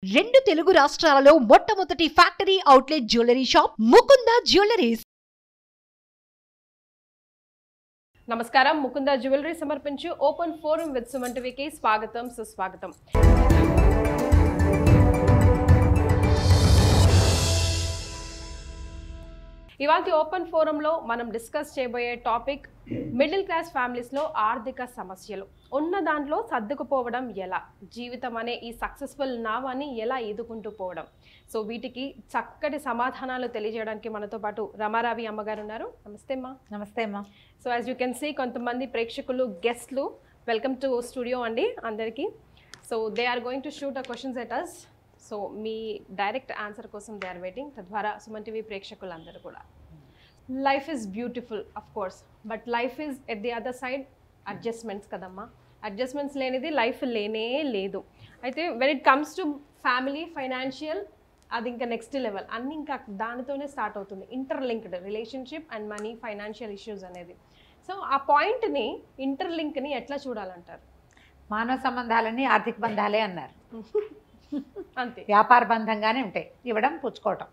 రెండు తెలుగు రాష్ట్రాలలో మొట్టమొదటి factory outlet jewellery shop Mukunda jewelleries. నమస్కారం. ముకుంద జ్యువెలరీ సమర్పించు ఓపెన్ ఫోరం విత్ సుమన్ టీవీకి స్వాగతం, సుస్వాగతం. ఇవాళ ఓపెన్ ఫోరంలో మనం డిస్కస్ చేయబోయే టాపిక్ మిడిల్ క్లాస్ ఫ్యామిలీస్లో ఆర్థిక సమస్యలు. ఉన్న దాంట్లో సర్దుకుపోవడం ఎలా, జీవితం అనే ఈ సక్సెస్ఫుల్ నావాన్ని ఎలా ఈదుకుంటూ పోవడం. సో వీటికి చక్కటి సమాధానాలు తెలియజేయడానికి మనతో పాటు రమారావి అమ్మగారు ఉన్నారు. నమస్తే అమ్మా. నమస్తే అమ్మా. So as you can see కొంతమంది ప్రేక్షకులు గెస్ట్లు వెల్కమ్ టు స్టూడియో అండి అందరికీ. So they are going to shoot a questions at us. So మీ డైరెక్ట్ ఆన్సర్ కోసం దే ఆర్ వెయిటింగ్. తద్వారా సుమన్ టీవీ ప్రేక్షకులందరూ కూడా. Life is beautiful of course, but life is at the other side adjustments కదమ్మా. Adjustments లేనిది life లేనే లేదు. అయితే when it comes to family, financial, అది ఇంకా నెక్స్ట్ లెవెల్. అన్నీ ఇంకా దానితోనే స్టార్ట్ అవుతుంది. Interlinked relationship and money, financial issues అనేది. సో ఆ పాయింట్ని, ఇంటర్లింక్ని ఎట్లా చూడాలంటారు? మానవ సంబంధాలన్నీ ఆర్థిక బంధాలే అన్నారు. అంతే, వ్యాపార బంధంగానే ఉంటాయి. ఇవ్వడం, పుచ్చుకోవటం.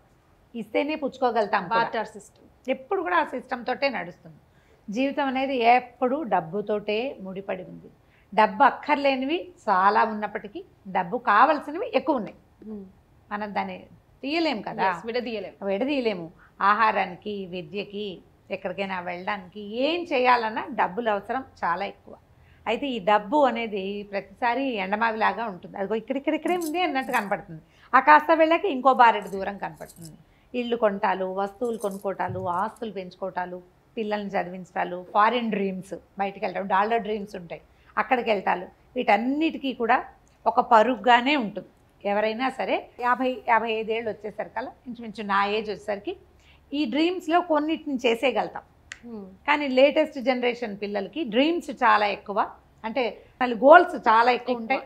ఇస్తేనే పుచ్చుకోగలుగుతాం. బార్టర్ సిస్టమ్ ఎప్పుడు కూడా ఆ సిస్టమ్ తోటే నడుస్తుంది. జీవితం అనేది ఎప్పుడు డబ్బుతోటే ముడిపడి ఉంది. డబ్బు అక్కర్లేనివి చాలా ఉన్నప్పటికీ డబ్బు కావాల్సినవి ఎక్కువ ఉన్నాయి. మనం దాన్ని తీయలేము కదా, విడదీయలేము. ఆహారానికి, విద్యకి, ఎక్కడికైనా వెళ్ళడానికి, ఏం చేయాలన్నా డబ్బులు అవసరం చాలా ఎక్కువ. అయితే ఈ డబ్బు అనేది ప్రతిసారి ఎండమావిలాగా ఉంటుంది. అదిగో ఇక్కడిక్కడే ఉంది అన్నట్టు కనపడుతుంది. ఆ కాస్త వెళ్ళాక ఇంకో బారెడు దూరం కనపడుతుంది. ఇళ్ళు కొనటాలు, వస్తువులు కొనుక్కోటాలు, ఆస్తులు పెంచుకోవటాలు, పిల్లల్ని చదివించటాలు, ఫారిన్ డ్రీమ్స్, బయటికి వెళ్ళటం, డాలర్ డ్రీమ్స్ ఉంటాయి, అక్కడికి వెళ్తాలు. వీటన్నిటికీ కూడా ఒక పరుగుగానే ఉంటుంది. ఎవరైనా సరే 50-55 ఏళ్ళు వచ్చేసరికల్లా, ఇంచుమించు నా ఏజ్ వచ్చేసరికి ఈ డ్రీమ్స్లో కొన్నిటిని చేసేయగలుగుతాం. కానీ లేటెస్ట్ జనరేషన్ పిల్లలకి డ్రీమ్స్ చాలా ఎక్కువ. అంటే వాళ్ళ గోల్స్ చాలా ఎక్కువ ఉంటాయి,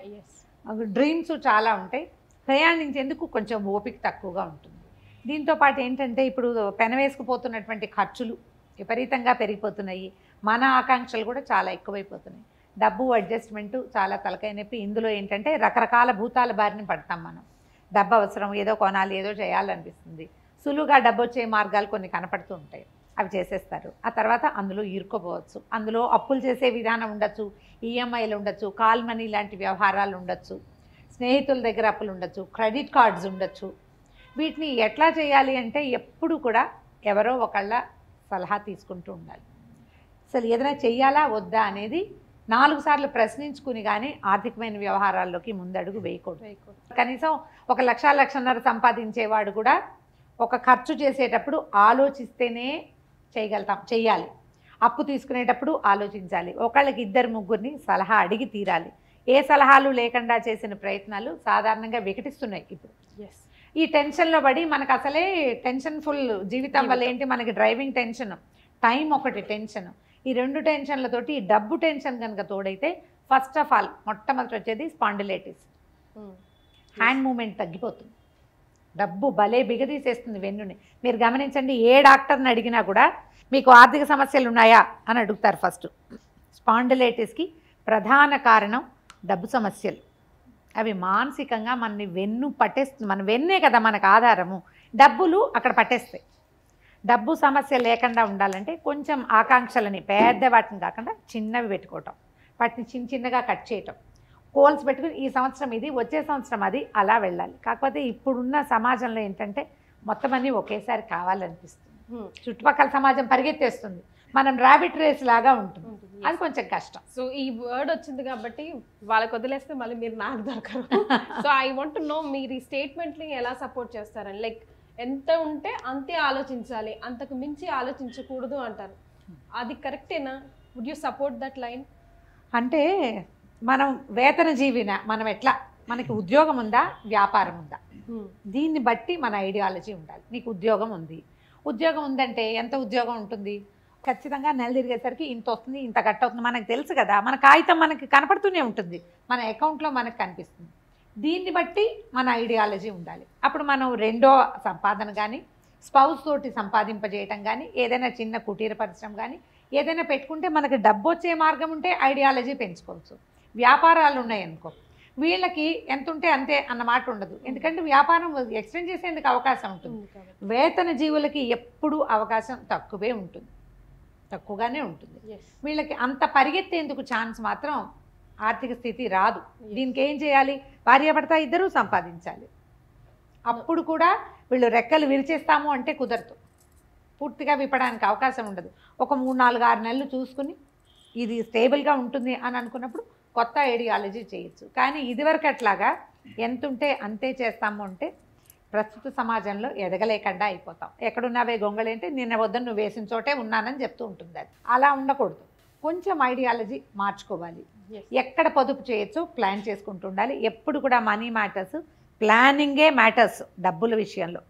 డ్రీమ్స్ చాలా ఉంటాయి. ప్రయాణించేందుకు కొంచెం ఓపిక తక్కువగా ఉంటుంది. దీంతోపాటు ఏంటంటే ఇప్పుడు పెనవేసుకుపోతున్నటువంటి ఖర్చులు విపరీతంగా పెరిగిపోతున్నాయి. మన ఆకాంక్షలు కూడా చాలా ఎక్కువైపోతున్నాయి. డబ్బు అడ్జస్ట్మెంటు చాలా తలకాయ నొప్పి. ఇందులో ఏంటంటే రకరకాల భూతాల బారిన పడతాం మనం. డబ్బు అవసరం, ఏదో కొనాలి, ఏదో చేయాలనిపిస్తుంది. సులువుగా డబ్బు వచ్చే మార్గాలు కొన్ని కనపడుతూ ఉంటాయి, అవి చేసేస్తారు. ఆ తర్వాత అందులో ఇరుక్కుపోవచ్చు. అందులో అప్పులు చేసే విధానం ఉండొచ్చు, ఈఎంఐలు ఉండొచ్చు, కాల్ మనీ లాంటి వ్యవహారాలు ఉండొచ్చు, స్నేహితుల దగ్గర అప్పులు ఉండొచ్చు, క్రెడిట్ కార్డ్స్ ఉండొచ్చు. వీటిని ఎట్లా చేయాలి అంటే ఎప్పుడు కూడా ఎవరో ఒకళ్ళ సలహా తీసుకుంటూ ఉండాలి. అసలు ఏదైనా చెయ్యాలా వద్దా అనేది 4 సార్లు ప్రశ్నించుకుని కానీ ఆర్థికమైన వ్యవహారాల్లోకి ముందడుగు వేయకూడదు. కనీసం 1,00,000-1,50,000 సంపాదించేవాడు కూడా ఒక ఖర్చు చేసేటప్పుడు ఆలోచిస్తేనే చెయ్యాలి. అప్పు తీసుకునేటప్పుడు ఆలోచించాలి. ఒకళ్ళకి 2-3 సలహా అడిగి తీరాలి. ఏ సలహాలు లేకుండా చేసిన ప్రయత్నాలు సాధారణంగా వికటిస్తున్నాయి ఇప్పుడు. ఈ టెన్షన్లో పడి మనకు అసలే టెన్షన్ఫుల్ జీవితం వల్ల ఏంటి, మనకి డ్రైవింగ్ టెన్షన్, టైం ఒకటి టెన్షన్. ఈ 2 టెన్షన్లతోటి ఈ డబ్బు టెన్షన్ కనుక తోడైతే ఫస్ట్ ఆఫ్ ఆల్ మొట్టమొదటి వచ్చేది స్పాండిలైటిస్. హ్యాండ్ మూమెంట్ తగ్గిపోతుంది. డబ్బు భలే బిగదీసేస్తుంది వెన్నుని. మీరు గమనించండి, ఏ డాక్టర్ని అడిగినా కూడా మీకు ఆర్థిక సమస్యలు ఉన్నాయా అని అడుగుతారు ఫస్ట్. స్పాండిలైటిస్కి ప్రధాన కారణం డబ్బు సమస్యలు. అవి మానసికంగా మనని వెన్ను పట్టేస్తుంది. మన వెన్నే కదా మనకు ఆధారము. డబ్బులు అక్కడ పట్టేస్తాయి. డబ్బు సమస్య లేకుండా ఉండాలంటే కొంచెం ఆకాంక్షలని, పెద్ద వాటిని కాకుండా చిన్నవి పెట్టుకోవటం, వాటిని చిన్నగా కట్ చేయటం, గోల్స్ పెట్టుకుని ఈ సంవత్సరం ఇది, వచ్చే సంవత్సరం అది, అలా వెళ్ళాలి. కాకపోతే ఇప్పుడున్న సమాజంలో ఏంటంటే మొత్తం అన్నీ ఒకేసారి కావాలనిపిస్తుంది. చుట్టుపక్కల సమాజం పరిగెత్తేస్తుంది, మనం ర్యాబిట్ రేస్ లాగా ఉంటుంది. అది కొంచెం కష్టం. సో ఈ వర్డ్ వచ్చింది కాబట్టి వాళ్ళకి వదిలేస్తే మళ్ళీ మీరు నాకు దొరకరు. So I want to know, మీరు ఈ స్టేట్మెంట్ని ఎలా సపోర్ట్ చేస్తారని. లైక్ ఎంత ఉంటే అంతే ఆలోచించాలి, అంతకు మించి ఆలోచించకూడదు అంటారు. అది కరెక్టేనా? Would you support that line? అంటే మనం వేతన జీవిన, మనం ఎట్లా, మనకి ఉద్యోగం ఉందా, వ్యాపారం ఉందా, దీన్ని బట్టి మన ఐడియాలజీ ఉండాలి. నీకు ఉద్యోగం ఉందంటే ఎంత ఉద్యోగం ఉంటుంది? ఖచ్చితంగా నెల తిరిగేసరికి ఇంత వస్తుంది, ఇంత కట్ అవుతుంది, మనకు తెలుసు కదా. మన కాగితం మనకి కనపడుతూనే ఉంటుంది, మన అకౌంట్లో మనకు కనిపిస్తుంది. దీన్ని బట్టి మన ఐడియాలజీ ఉండాలి. అప్పుడు మనం రెండో సంపాదన కానీ, స్పౌస్ తోటి సంపాదింపజేయటం కానీ, ఏదైనా చిన్న కుటీర పరిశ్రమ కానీ ఏదైనా పెట్టుకుంటే మనకి డబ్బు వచ్చే మార్గం ఉంటే ఐడియాలజీ పెంచుకోవచ్చు. వ్యాపారాలు ఉన్నాయనుకో, వీళ్ళకి ఎంత ఉంటే అంతే అన్న మాట ఉండదు. ఎందుకంటే వ్యాపారం ఎక్స్టెండ్ చేసేందుకు అవకాశం ఉంటుంది. వేతన జీవులకి ఎప్పుడూ అవకాశం తక్కువే ఉంటుంది, తక్కువగానే ఉంటుంది. వీళ్ళకి అంత పరిగెత్తేందుకు ఛాన్స్ మాత్రం ఆర్థిక స్థితి రాదు. దీనికి ఏం చేయాలి? భార్యాభర్త ఇద్దరూ సంపాదించాలి. అప్పుడు కూడా వీళ్ళు రెక్కలు విరిచేస్తాము అంటే కుదరదు, పూర్తిగా విప్పడానికి అవకాశం ఉండదు. ఒక 3, 4, 6 నెలలు చూసుకుని ఇది స్టేబుల్గా ఉంటుంది అని అనుకున్నప్పుడు కొత్త ఐడియాలజీ చేయొచ్చు. కానీ ఇదివరకు అట్లాగా ఎంత ఉంటే అంతే చేస్తాము అంటే ప్రస్తుత సమాజంలో ఎదగలేకుండా అయిపోతాం. ఎక్కడున్నావే గొంగళి అంటే నిన్న వద్దని నువ్వు వేసిన చోటే ఉన్నానని చెప్తూ ఉంటుంది. అది అలా ఉండకూడదు. కొంచెం ఐడియాలజీ మార్చుకోవాలి. ఎక్కడ పొదుపు చేయొచ్చో ప్లాన్ చేసుకుంటూ ఉండాలి. ఎప్పుడు కూడా మనీ మ్యాటర్స్, ప్లానింగే మ్యాటర్స్. డబ్బుల విషయంలో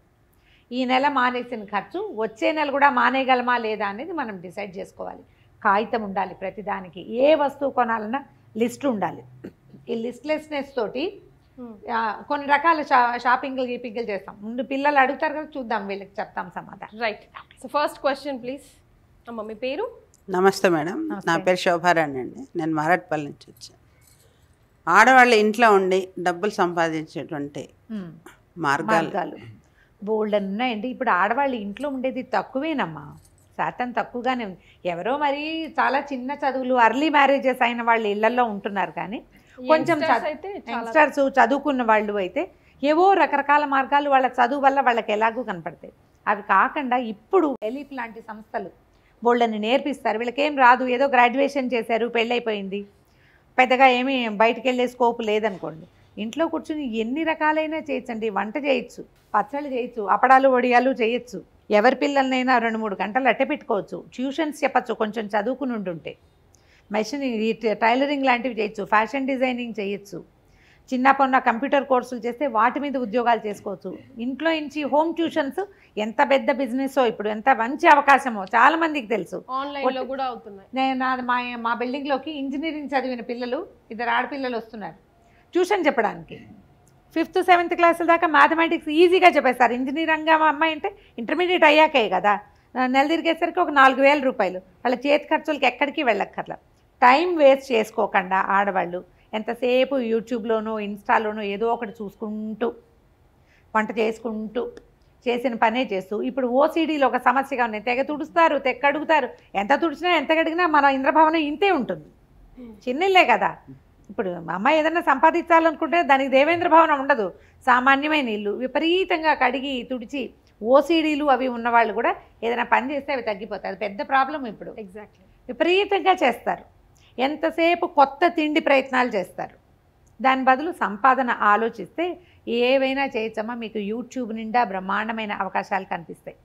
ఈ నెల మానేసిన ఖర్చు వచ్చే నెల కూడా మానేయగలమా లేదా అనేది మనం డిసైడ్ చేసుకోవాలి. కాగితం ఉండాలి ప్రతిదానికి. ఏ వస్తువు కొనాలన్నా లిస్ట్ ఉండాలి. ఈ లిస్ట్లెస్నెస్ తోటి కొన్ని రకాల షాపింగ్లు గీపింగ్లు చేస్తాం. ముందు పిల్లలు అడుగుతారు కదా, చూద్దాం, వీళ్ళకి చెప్తాం సమాధానం. Right. So first question please. అమ్మ మీ పేరు? నమస్తే మేడం, నా పేరు శోభారాణి అండి. నేను మారట్పల్లి నుంచి వచ్చాను. ఆడవాళ్ళు ఇంట్లో ఉండి డబ్బులు సంపాదించేటువంటి మార్గాలు బోల్డ్ ఉన్నాయండి. ఇప్పుడు ఆడవాళ్ళు ఇంట్లో ఉండేది తక్కువేనమ్మా, శాతం తక్కువగానే ఉంది. ఎవరో మరి చాలా చిన్న చదువులు, అర్లీ మ్యారేజెస్ అయిన వాళ్ళు ఇళ్లలో ఉంటున్నారు. కానీ కొంచెం యంగ్స్టర్స్, చదువుకున్న వాళ్ళు అయితే ఏవో రకరకాల మార్గాలు వాళ్ళ చదువు వల్ల వాళ్ళకి ఎలాగూ కనపడతాయి. అవి కాకుండా ఇప్పుడు ఎలీప్ లాంటి సంస్థలు బోల్డని నేర్పిస్తారు. వీళ్ళకేం రాదు, ఏదో గ్రాడ్యుయేషన్ చేశారు, పెళ్ళైపోయింది, పెద్దగా ఏమీ బయటకు వెళ్ళే స్కోప్ లేదనుకోండి, ఇంట్లో కూర్చుని ఎన్ని రకాలైనా చేయొచ్చండి. వంట చేయొచ్చు, పచ్చళ్ళు చేయొచ్చు, అప్పడాలు వడియాలు చేయొచ్చు. ఎవరి పిల్లలనైనా 2-3 గంటలు అట్టే పెట్టుకోవచ్చు. ట్యూషన్స్ చెప్పచ్చు కొంచెం చదువుకుని ఉంటుంటే. మెషిన్, టైలరింగ్ లాంటివి చేయొచ్చు, ఫ్యాషన్ డిజైనింగ్ చేయొచ్చు, చిన్న పొన్న కంప్యూటర్ కోర్సులు చేస్తే వాటి మీద ఉద్యోగాలు చేసుకోవచ్చు. ఇంట్లో నుంచి హోమ్ ట్యూషన్స్ ఎంత పెద్ద బిజినెస్సో, ఇప్పుడు ఎంత మంచి అవకాశమో చాలా మందికి తెలుసు. ఆన్లైన్లో కూడా అవుతున్నాయి. నేను మా బిల్డింగ్లోకి ఇంజనీరింగ్ చదివిన పిల్లలు, 2 ఆడపిల్లలు వస్తున్నారు ట్యూషన్ చెప్పడానికి. 5th, 7th క్లాసుల దాకా మ్యాథమెటిక్స్ ఈజీగా చెప్పేస్తారు. ఇంజనీర్ రంగా మా అమ్మాయి అంటే ఇంటర్మీడియట్ అయ్యాకే కదా, నెల తిరిగేసరికి ఒక 4,000 రూపాయలు. వాళ్ళ చేతి ఖర్చులకి ఎక్కడికి వెళ్ళక్కర్లా. టైం వేస్ట్ చేసుకోకుండా ఆడవాళ్ళు ఎంతసేపు యూట్యూబ్లోనో ఇన్స్టాలోనో ఏదో ఒకటి చూసుకుంటూ, వంట చేసుకుంటూ, చేసిన పనే చేస్తూ, ఇప్పుడు ఓసీడీలో ఒక సమస్యగా ఉన్నాయి. తెగ తుడుస్తారు, తెక్కడుగుతారు. ఎంత తుడిచినా ఎంత కడిగినా మన ఇంద్రభవనం ఇంతే ఉంటుంది. చిన్నిల్లే కదా. ఇప్పుడు అమ్మాయి ఏదైనా సంపాదించాలనుకుంటే దానికి దేవేంద్ర భవనం ఉండదు, సామాన్యమైన ఇల్లు. విపరీతంగా కడిగి తుడిచి ఓసీడీలు అవి ఉన్నవాళ్ళు కూడా ఏదైనా పని చేస్తే అవి తగ్గిపోతాయి. అది పెద్ద ప్రాబ్లం. ఇప్పుడు ఎగ్జాక్ట్లీ విపరీతంగా చేస్తారు. ఎంతసేపు కొత్త తిండి ప్రయత్నాలు చేస్తారు. దాని బదులు సంపాదన ఆలోచిస్తే ఏవైనా చేయొచ్చమ్మా. మీకు యూట్యూబ్ నిండా బ్రహ్మాండమైన అవకాశాలు కనిపిస్తాయి.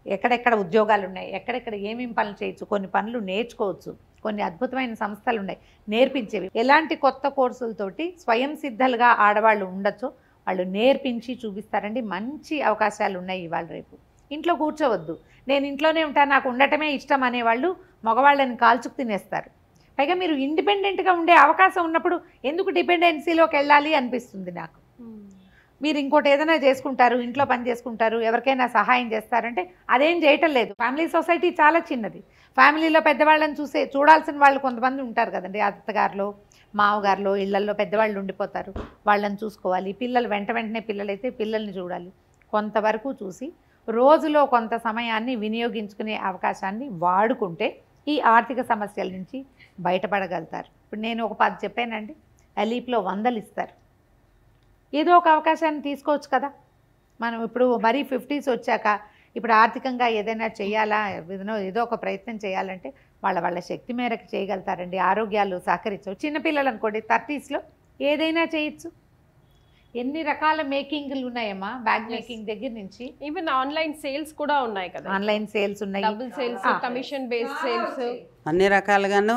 ఎక్కడెక్కడ ఉద్యోగాలు ఉన్నాయి, ఎక్కడెక్కడ ఏమేమి పనులు చేయొచ్చు, కొన్ని పనులు నేర్చుకోవచ్చు. కొన్ని అద్భుతమైన సంస్థలు ఉన్నాయి నేర్పించేవి. ఎలాంటి కొత్త కోర్సులతోటి స్వయం సిద్ధలుగా ఆడవాళ్ళు ఉండొచ్చో వాళ్ళు నేర్పించి చూపిస్తారండి. మంచి అవకాశాలు ఉన్నాయి ఇవాళ రేపు. ఇంట్లో కూర్చోవద్దు, నేను ఇంట్లోనే ఉంటాను, నాకు ఉండటమే ఇష్టం అనేవాళ్ళు మగవాళ్ళని కాల్చుకు తినేస్తారు. పైగా మీరు ఇండిపెండెంట్గా ఉండే అవకాశం ఉన్నప్పుడు ఎందుకు డిపెండెన్సీలోకి వెళ్ళాలి అనిపిస్తుంది నాకు. మీరు ఇంకోటి ఏదైనా చేసుకుంటారు, ఇంట్లో పని చేసుకుంటారు, ఎవరికైనా సహాయం చేస్తారంటే అదేం చేయటం లేదు. ఫ్యామిలీ సొసైటీ చాలా చిన్నది. ఫ్యామిలీలో పెద్దవాళ్ళని చూడాల్సిన వాళ్ళు కొంతమంది ఉంటారు కదండి. అత్తగారులో, మావగారులో, ఇళ్లల్లో పెద్దవాళ్ళు ఉండిపోతారు, వాళ్ళని చూసుకోవాలి. పిల్లలు వెంటనే పిల్లలైతే పిల్లల్ని చూడాలి. కొంతవరకు చూసి రోజులో కొంత సమయాన్ని వినియోగించుకునే అవకాశాన్ని వాడుకుంటే ఈ ఆర్థిక సమస్యల నుంచి బయటపడగలుగుతారు. ఇప్పుడు నేను ఒక 10 చెప్పానండి, ఎలీప్లో 100 ఇస్తారు. ఏదో ఒక అవకాశాన్ని తీసుకోవచ్చు కదా. మనం ఇప్పుడు మరీ 50s వచ్చాక ఇప్పుడు ఆర్థికంగా ఏదైనా చేయాలా, ఏదో ఒక ప్రయత్నం చేయాలంటే వాళ్ళ శక్తి మేరకు చేయగలుగుతారండి. ఆరోగ్యాలు సహకరించవు. చిన్నపిల్లలు అనుకోండి 30sలో ఏదైనా చేయొచ్చు. ఎన్ని రకాల మేకింగ్లు ఉన్నాయమ్మా, బ్యాగ్ మేకింగ్ దగ్గర నుంచి. ఈవెన్ ఆన్లైన్ సేల్స్ కూడా ఉన్నాయి కదా. ఆన్లైన్ సేల్స్ ఉన్నాయి, double sales, commission based sales, అన్ని రకాలుగాను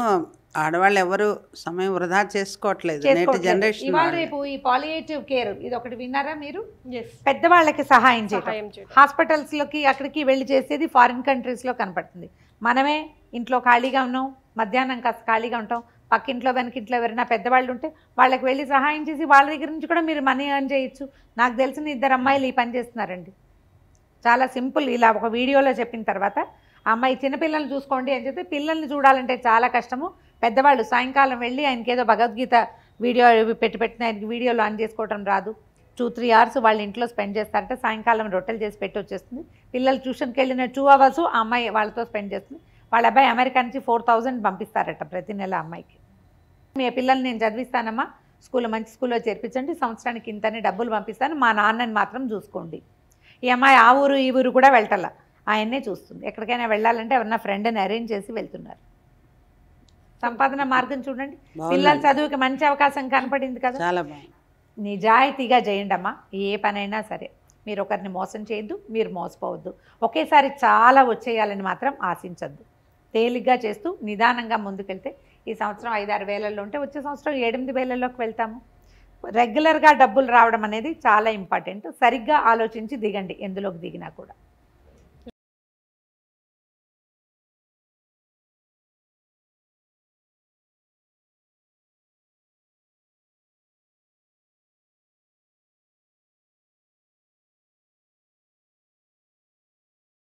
ఆడవాళ్ళు ఎవరు సమయం వృధా చేసుకోవట్లేదు నేటి జనరేషన్. ఇవాళ రేపు ఈ పాలియేటివ్ కేర్ ఇది ఒకటి విన్నారా మీరు? పెద్దవాళ్ళకి సహాయం చేయడం. హాస్పిటల్స్లోకి అక్కడికి వెళ్ళి చేసేది ఫారిన్ కంట్రీస్లో కనపడుతుంది. మనమే ఇంట్లో ఖాళీగా ఉన్నాం, మధ్యాహ్నం కాస్త ఖాళీగా ఉంటాం, పక్కింట్లో వెనకింట్లో ఎవరైనా పెద్దవాళ్ళు ఉంటే వాళ్ళకి వెళ్ళి సహాయం చేసి వాళ్ళ దగ్గర నుంచి కూడా మీరు మనీ ఎర్న్ చేయొచ్చు. నాకు తెలిసిన 2 అమ్మాయిలు ఈ పని చేస్తున్నారండి. చాలా సింపుల్. ఇలా ఒక వీడియోలో చెప్పిన తర్వాత అమ్మాయి చిన్నపిల్లల్ని చూసుకోండి అని చెప్తే, పిల్లల్ని చూడాలంటే చాలా కష్టము, పెద్దవాళ్ళు సాయంకాలం వెళ్ళి ఆయనకి ఏదో భగవద్గీత వీడియో ఇవి పెట్టిన ఆయనకి వీడియోలు ఆన్ చేసుకోవడం రాదు. 2-3 hours వాళ్ళ ఇంట్లో స్పెండ్ చేస్తారంటే సాయంకాలం రొట్టెలు చేసి పెట్టి వచ్చేస్తుంది. పిల్లలు ట్యూషన్కి వెళ్ళిన 2 hours ఆ అమ్మాయి వాళ్ళతో స్పెండ్ చేస్తుంది. వాళ్ళ అబ్బాయి అమెరికా నుంచి 4,000 పంపిస్తారట ప్రతి నెల అమ్మాయికి. మీ పిల్లల్ని నేను చదివిస్తానమ్మా, మంచి స్కూల్లో చేర్పించండి, సంవత్సరానికి ఇంతని డబ్బులు పంపిస్తాను, మా నాన్నని మాత్రం చూసుకోండి. ఈ అమ్మాయి ఆ ఊరు ఈ ఊరు కూడా వెళ్ళాల, ఆయన్నే చూస్తుంది. ఎక్కడికైనా వెళ్ళాలంటే ఎవరన్నా ఫ్రెండ్ని అరేంజ్ చేసి వెళ్తున్నారు. సంపాదన మార్గం చూడండి. పిల్లల చదువుకి మంచి అవకాశం కనపడింది కదా. చాలా బాగుంది. నిజాయితీగా చేయండి అమ్మా, ఏ పనైనా సరే. మీరు ఒకరిని మోసం చేయొద్దు, మీరు మోసపోవద్దు. ఒకేసారి చాలా వచ్చేయాలని మాత్రం ఆశించద్దు. తేలిగ్గా చేస్తూ నిదానంగా ముందుకెళ్తే ఈ సంవత్సరం 5-6 వేలల్లో ఉంటే వచ్చే సంవత్సరం 7-8 వేలల్లోకి వెళ్తాము. రెగ్యులర్గా డబ్బులు రావడం అనేది చాలా ఇంపార్టెంట్. సరిగ్గా ఆలోచించి దిగండి ఎందులోకి దిగినా కూడా.